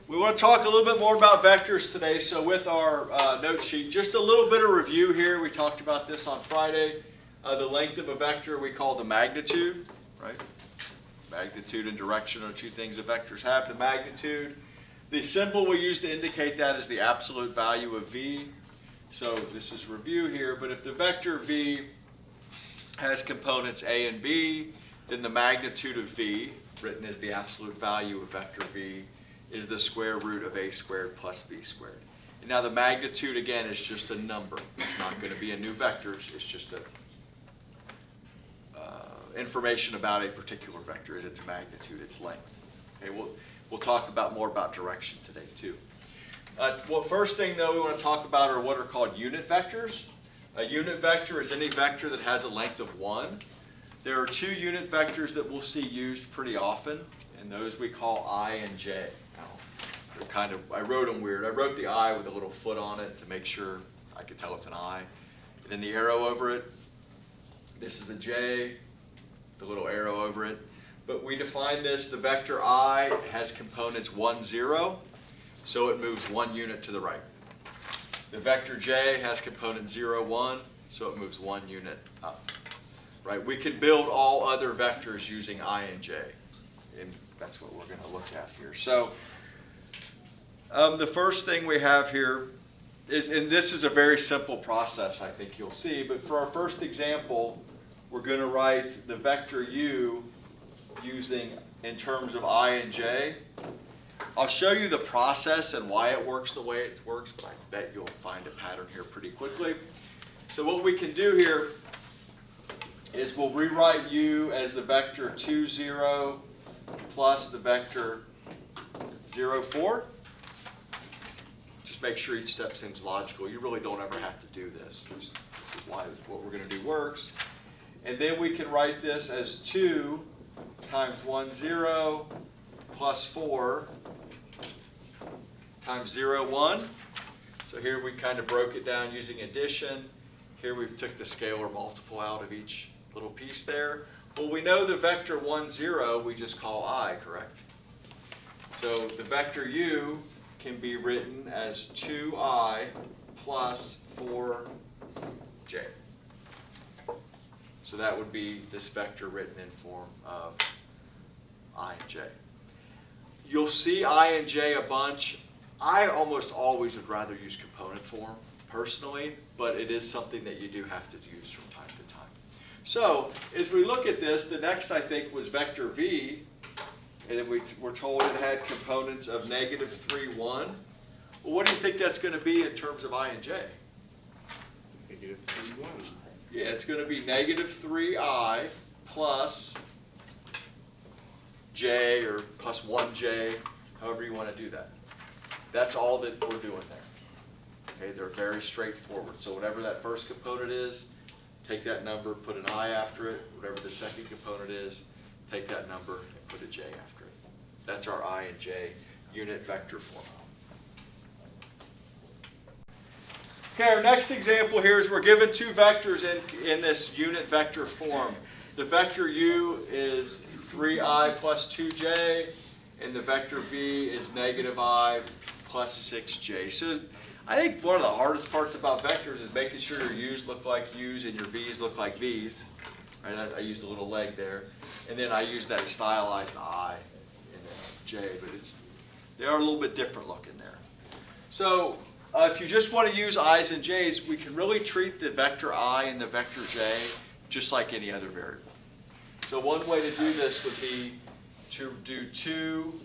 We want to talk a little bit more about vectors today. So with our note sheet, just a little bit of review here. We talked about this on Friday. The length of a vector we call the magnitude, right? Magnitude and direction are two things that vectors have. The magnitude, the symbol we use to indicate that is the absolute value of v. So this is review here, but if the vector v has components a and b, then the magnitude of v, written as the absolute value of vector v, is the square root of a squared plus b squared. And now the magnitude, again, is just a number. It's not going to be a new vectors. It's just a information about a particular vector is its magnitude, its length. Okay, we'll talk about more about direction today too. Well, first thing though we want to talk about are what are called unit vectors. A unit vector is any vector that has a length of 1. There are two unit vectors that we'll see used pretty often, and those we call I and j. Now, they're kind of, I wrote them weird. I wrote the I with a little foot on it to make sure I could tell it's an I. And then the arrow over it. This is a j, the little arrow over it. But we define this, the vector I has components 1, 0, so it moves 1 unit to the right. The vector j has component 0, 1, so it moves 1 unit up. Right? We can build all other vectors using I and j, and that's what we're going to look at here. So the first thing we have here is, and this is a very simple process, I think you'll see, but for our first example, we're going to write the vector u using in terms of I and j. I'll show you the process and why it works the way it works, but I bet you'll find a pattern here pretty quickly. So what we can do here is we'll rewrite u as the vector 2, 0 plus the vector 0, 4. Just make sure each step seems logical. You really don't ever have to do this. This is why what we're going to do works. And then we can write this as 2 times 1, 0 plus 4 times 0, 1. So here we kind of broke it down using addition. Here we took the scalar multiple out of each little piece there. Well, we know the vector 1, 0 we just call I, correct? So the vector u can be written as 2i plus 4j. So that would be this vector written in form of I and j. You'll see I and j a bunch. I almost always would rather use component form personally, but it is something that you do have to use from time to time. So as we look at this, the next I think was vector v, and we were told it had components of -3, 1. Well, what do you think that's going to be in terms of I and j? -3, 1. Yeah, it's going to be -3i plus j or plus 1j, however you want to do that. That's all that we're doing there. Okay, they're very straightforward. So whatever that first component is, take that number, put an I after it. Whatever the second component is, take that number and put a j after it. That's our I and j unit vector form. Okay, our next example here is we're given two vectors in this unit vector form. The vector u is 3i plus 2j, and the vector v is -i plus 6j. So I think one of the hardest parts about vectors is making sure your u's look like u's and your v's look like v's. Right, I used a little leg there. And then I used that stylized I and j, but they are a little bit different looking there. So if you just want to use i's and j's, we can really treat the vector I and the vector j just like any other variable. So one way to do this would be to do 2,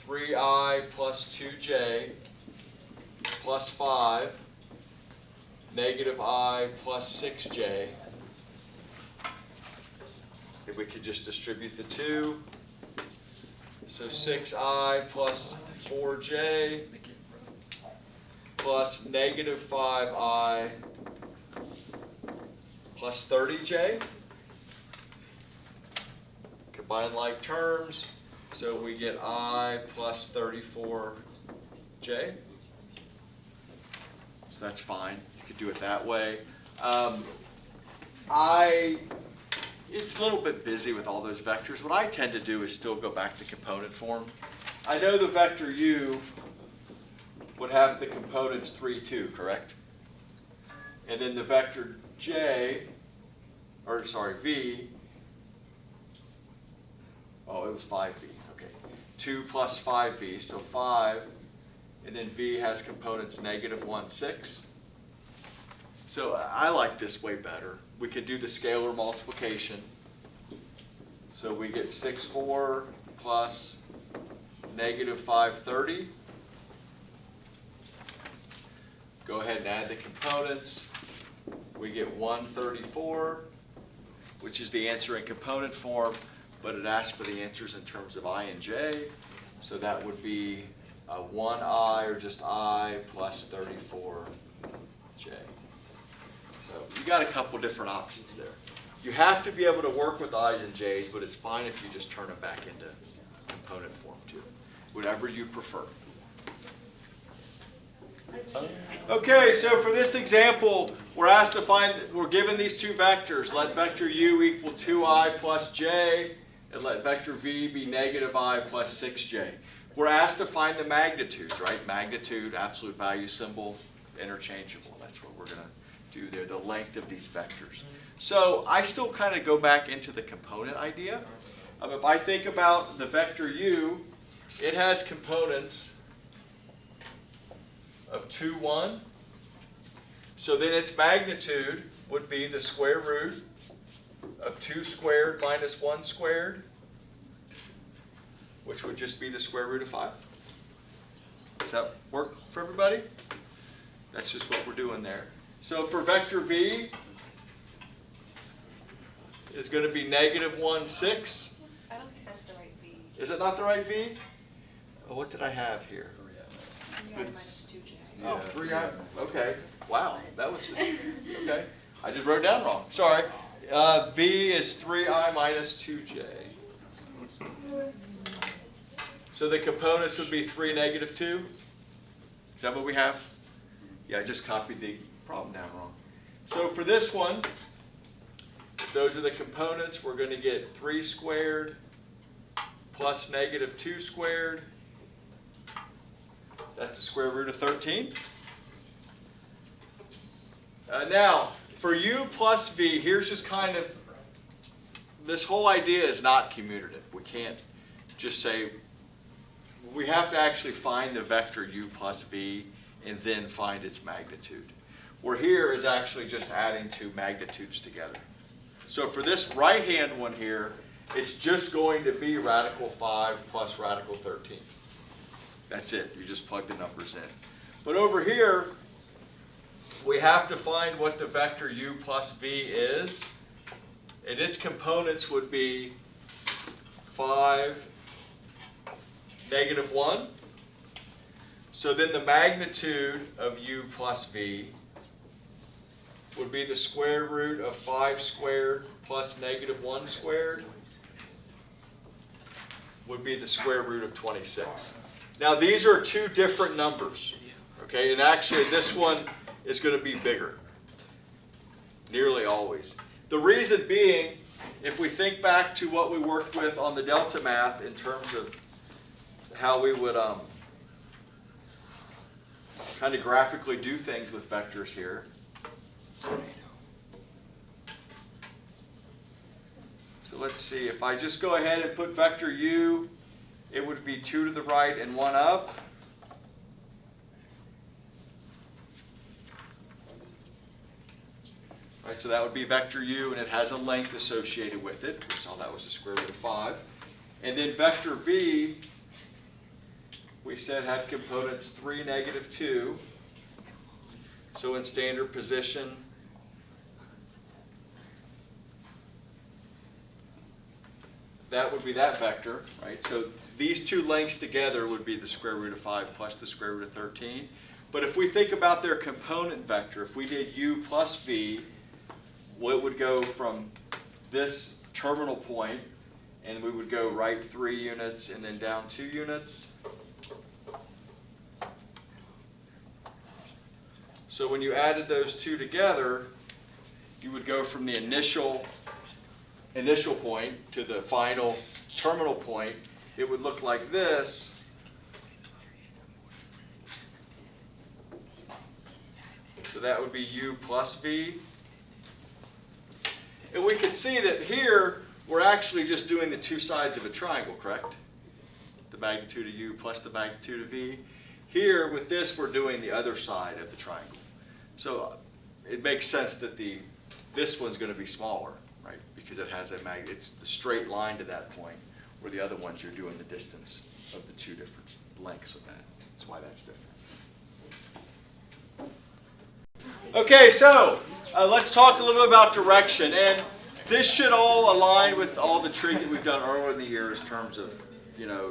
3i plus 2j plus 5, -i plus 6j. If we could just distribute the 2, so 6i plus 4j plus -5i plus 30j. Combine like terms, so we get I plus 34j. So that's fine. You could do it that way. It's a little bit busy with all those vectors. What I tend to do is still go back to component form. I know the vector u would have the components 3, 2, correct? And then the vector j, or sorry, v, oh, it was 5v, okay. 2 plus 5v, so 5, and then v has components -1, 6. So I like this way better. We could do the scalar multiplication. So we get 6, 4 plus -5, 30. Go ahead and add the components. We get 134, which is the answer in component form, but it asks for the answers in terms of I and j. So that would be 1i, or just I, plus 34j. So you got a couple different options there. You have to be able to work with i's and j's, but it's fine if you just turn them back into component form too. Whatever you prefer. Okay, so for this example, we're asked to find, we're given these two vectors. Let vector u equal 2i plus j, and let vector v be -i plus 6j. We're asked to find the magnitudes, right? Magnitude, absolute value symbol, interchangeable. That's what we're going to do there, the length of these vectors. So I still kind of go back into the component idea. If I think about the vector u, it has components of 2, 1. So then its magnitude would be the square root of 2 squared minus 1 squared, which would just be the square root of 5. Does that work for everybody? That's just what we're doing there. So for vector v, it's going to be -1, 6. I don't think that's the right V. Is it not the right v? Oh, what did I have here? 3i minus 2j. Oh, 3i. Okay. Wow, that was just, okay. I just wrote it down wrong. Sorry. V is 3i minus 2j. So the components would be 3, -2. Is that what we have? Yeah, I just copied the problem down wrong. So for this one, if those are the components, we're going to get 3 squared plus -2 squared. That's the square root of 13. Now, for u plus v, here's just kind of, this whole idea is not commutative. We can't just say, we have to actually find the vector u plus v and then find its magnitude. Where here is actually just adding two magnitudes together. So for this right-hand one here, it's just going to be radical 5 plus radical 13. That's it. You just plug the numbers in. But over here, we have to find what the vector u plus v is. And its components would be 5, -1. So then the magnitude of u plus v would be the square root of 5 squared plus -1 squared would be the square root of 26. Now these are two different numbers, okay? And actually this one is going to be bigger, nearly always. The reason being, if we think back to what we worked with on the delta math in terms of how we would kind of graphically do things with vectors here. So let's see, if I just go ahead and put vector u, it would be 2 to the right and 1 up. Right, so that would be vector u, and it has a length associated with it. We saw that was the square root of 5. And then vector v, we said had components 3, -2. So in standard position, that would be that vector, right? So these two lengths together would be the square root of 5 plus the square root of 13. But if we think about their component vector, if we did u plus v, well, it would go from this terminal point, and we would go right 3 units and then down 2 units. So when you added those two together, you would go from the initial point to the final terminal point. It would look like this, that would be u plus v. And we can see that here, we're actually just doing the two sides of a triangle, correct? The magnitude of u plus the magnitude of v. Here, with this, we're doing the other side of the triangle. So it makes sense that this one's going to be smaller, right? Because it has it's the straight line to that point, where the other ones you're doing the distance of the two different lengths of that. That's why that's different. Okay, so let's talk a little bit about direction. And this should all align with all the trig that we've done earlier in the year in terms of,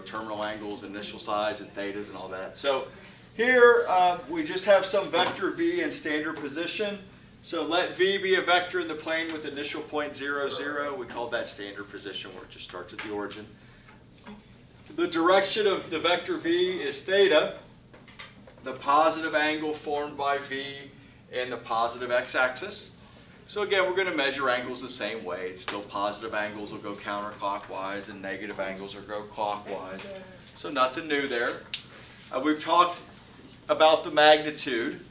terminal angles, initial size, and thetas and all that. So here we just have some vector v in standard position. So let v be a vector in the plane with initial point 0, 0. We call that standard position, where it just starts at the origin. The direction of the vector v is theta, the positive angle formed by v and the positive x-axis. So again, we're going to measure angles the same way. It's still positive angles will go counterclockwise and negative angles will go clockwise. So nothing new there. We've talked about the magnitude.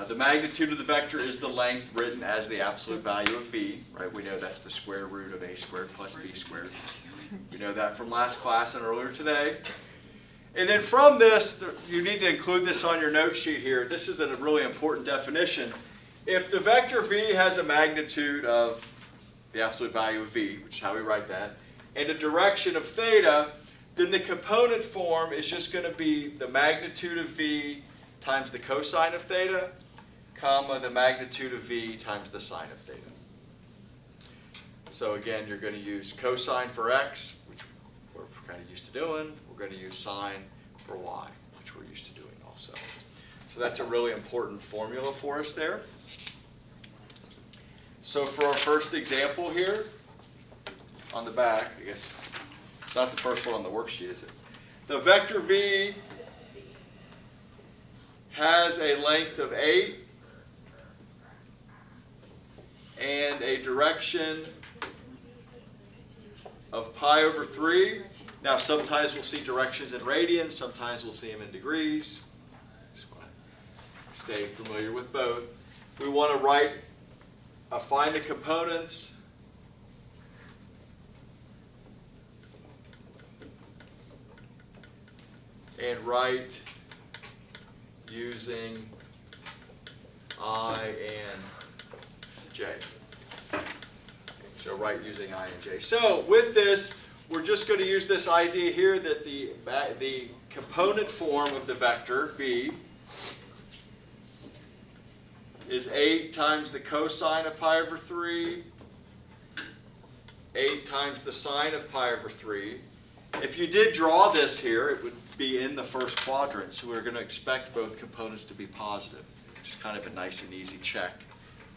The magnitude of the vector is the length written as the absolute value of v, right? We know that's the square root of a squared plus b squared. We know that from last class and earlier today. And then from this, you need to include this on your note sheet here. This is a really important definition. If the vector v has a magnitude of the absolute value of v, which is how we write that, and a direction of theta, then the component form is just going to be the magnitude of v times the cosine of theta, comma, the magnitude of v times the sine of theta. So again, you're going to use cosine for x, which we're kind of used to doing. We're going to use sine for y, which we're used to doing also. So that's a really important formula for us there. So for our first example here, on the back, I guess it's not the first one on the worksheet, is it? The vector v has a length of 8 and a direction of pi over 3. Now, sometimes we'll see directions in radians, sometimes we'll see them in degrees. Just want to stay familiar with both. We want to find the components. And write using I and J. So write using I and J. So with this, we're just going to use this idea here that the component form of the vector v is 8 times the cosine of pi over 3, 8 times the sine of pi over 3. If you did draw this here, it would be in the first quadrant, so we're going to expect both components to be positive. Just kind of a nice and easy check,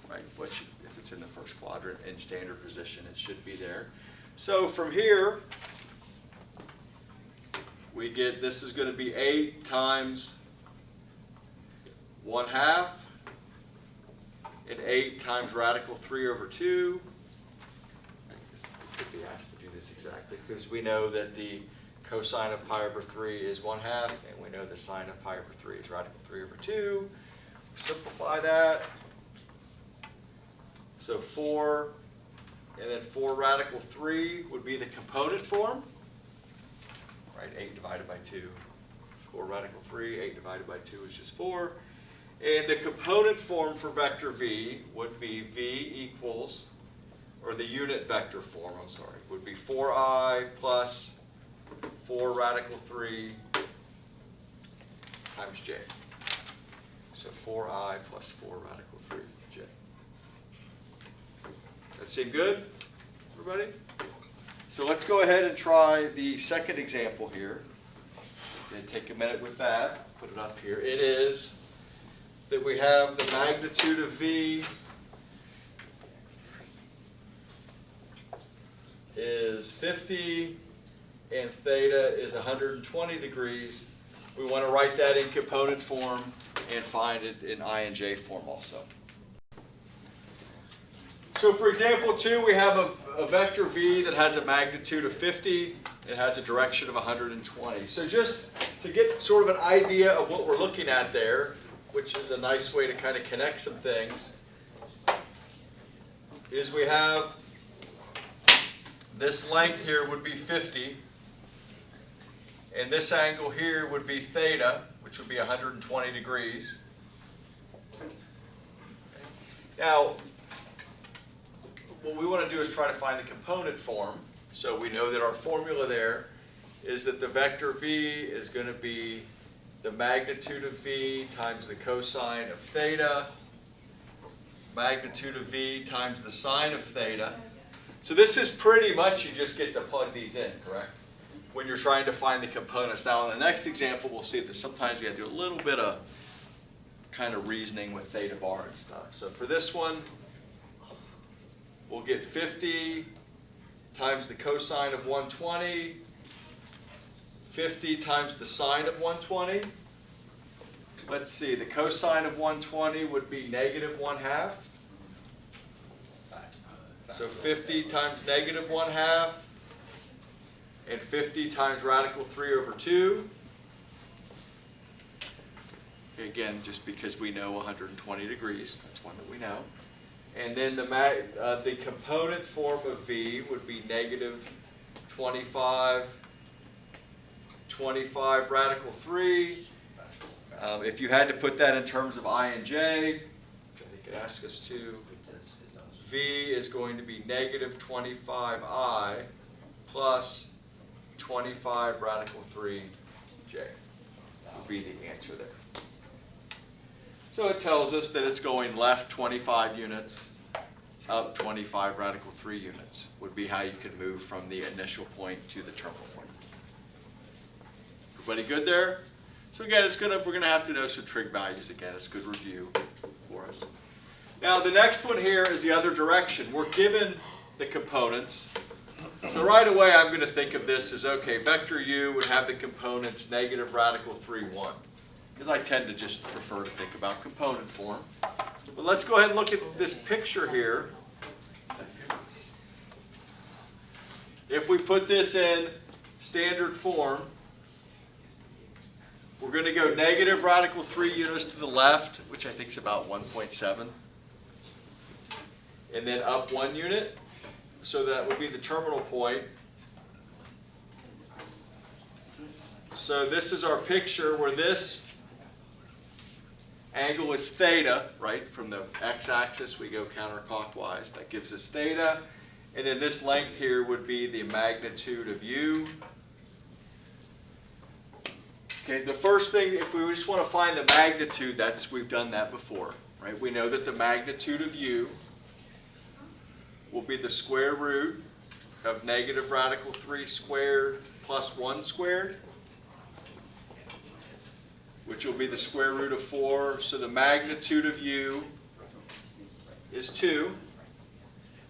right? If it's in the first quadrant in standard position, it should be there. So from here, we get this is going to be 8 times 1/2 and 8 times radical 3 over 2. I guess we could be asked to do this exactly because we know that the cosine of pi over 3 is 1/2 and we know the sine of pi over 3 is radical 3 over 2. Simplify that. So 4. And then 4 radical 3 would be the component form, right? 8 divided by 2. 4 radical 3, 8 divided by 2 is just 4. And the component form for vector v would be v equals, or the unit vector form, I'm sorry, would be 4i plus 4 radical 3 times j. So 4i plus 4 radical 3 j. That seem good, everybody? So let's go ahead and try the second example here. And take a minute with that, put it up here. It is that we have the magnitude of v is 50 and theta is 120 degrees. We want to write that in component form and find it in I and J form also. So for example 2, we have a vector v that has a magnitude of 50. It has a direction of 120. So just to get sort of an idea of what we're looking at there, which is a nice way to kind of connect some things, is we have this length here would be 50, and this angle here would be theta, which would be 120 degrees. Now, what we want to do is try to find the component form. So we know that our formula there is that the vector v is going to be the magnitude of v times the cosine of theta, magnitude of v times the sine of theta. So this is pretty much, you just get to plug these in, correct? When you're trying to find the components. Now in the next example, we'll see that sometimes you have to do a little bit of kind of reasoning with theta bar and stuff. So for this one, we'll get 50 times the cosine of 120, 50 times the sine of 120. Let's see, the cosine of 120 would be negative 1/2. So 50 times negative 1/2, and 50 times radical 3/2. Again, just because we know 120 degrees, that's one that we know. And then the component form of v would be negative 25 radical 3. If you had to put that in terms of I and j, they could ask us to, v is going to be negative 25i plus 25 radical 3j. Would be the answer there. So it tells us that it's going left 25 units, up 25 radical 3 units, would be how you could move from the initial point to the terminal point. Everybody good there? So again, we're gonna have to know some trig values again. It's a good review for us. Now the next one here is the other direction. We're given the components. So right away I'm going to think of this as, okay, vector u would have the components negative radical 3, 1. Because I tend to just prefer to think about component form. But let's go ahead and look at this picture here. If we put this in standard form, we're going to go negative radical 3 units to the left, which I think is about 1.7. And then up 1 unit. So that would be the terminal point. So this is our picture where this angle is theta, right? From the x-axis, we go counterclockwise. That gives us theta. And then this length here would be the magnitude of u. Okay, the first thing, if we just want to find the magnitude, we've done that before, right? We know that the magnitude of u will be the square root of negative radical 3 squared plus 1 squared, which will be the square root of 4. So the magnitude of u is 2,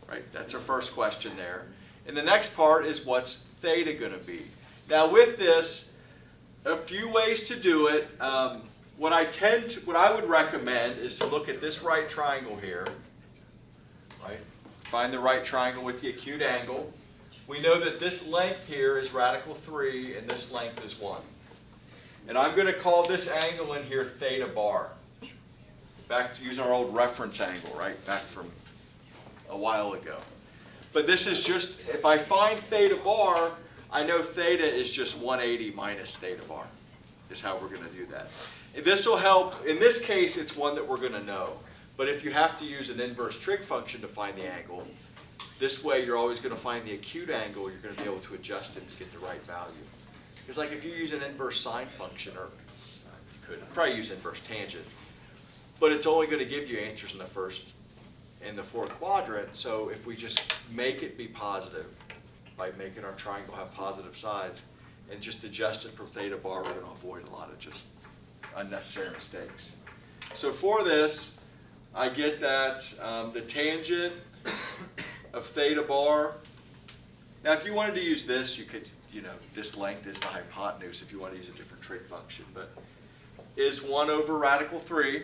right? That's our first question there. And the next part is what's theta going to be? Now with this, a few ways to do it. What I would recommend is to look at this right triangle here, right? Find the right triangle with the acute angle. We know that this length here is radical 3 and this length is 1. And I'm going to call this angle in here theta bar. Back to using our old reference angle, right? Back from a while ago. But this is just, if I find theta bar, I know theta is just 180 minus theta bar, is how we're going to do that. This will help. In this case, it's one that we're going to know. But if you have to use an inverse trig function to find the angle, this way you're always going to find the acute angle. You're going to be able to adjust it to get the right value. Because like if you use an inverse sine function, or you could probably use inverse tangent, but it's only going to give you answers in the first and the fourth quadrant. So if we just make it be positive by making our triangle have positive sides and just adjust it for theta bar, we're going to avoid a lot of just unnecessary mistakes. So for this, I get that the tangent of theta bar. Now, if you wanted to use this, you could, this length is the hypotenuse if you want to use a different trig function, but is 1 over radical 3.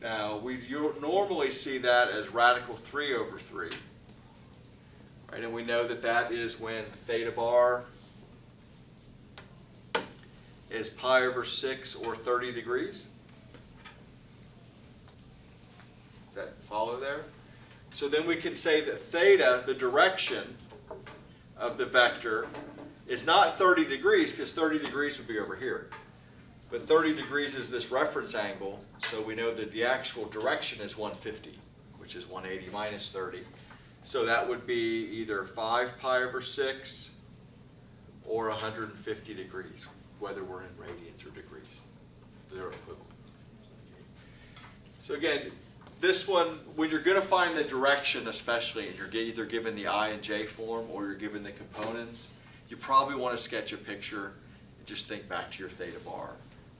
Now, we normally see that as radical 3 over 3. Right, and we know that that is when theta bar is pi over 6 or 30 degrees. Follow there? So then we can say that theta, the direction of the vector, is not 30 degrees, because 30 degrees would be over here. But 30 degrees is this reference angle, so we know that the actual direction is 150, which is 180 minus 30. So that would be either 5 pi over 6 or 150 degrees, whether we're in radians or degrees. They're equivalent. So again, this one, when you're going to find the direction especially, and you're either given the I and J form or you're given the components, you probably want to sketch a picture and just think back to your theta bar.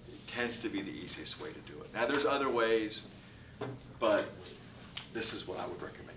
It tends to be the easiest way to do it. Now there's other ways, but this is what I would recommend.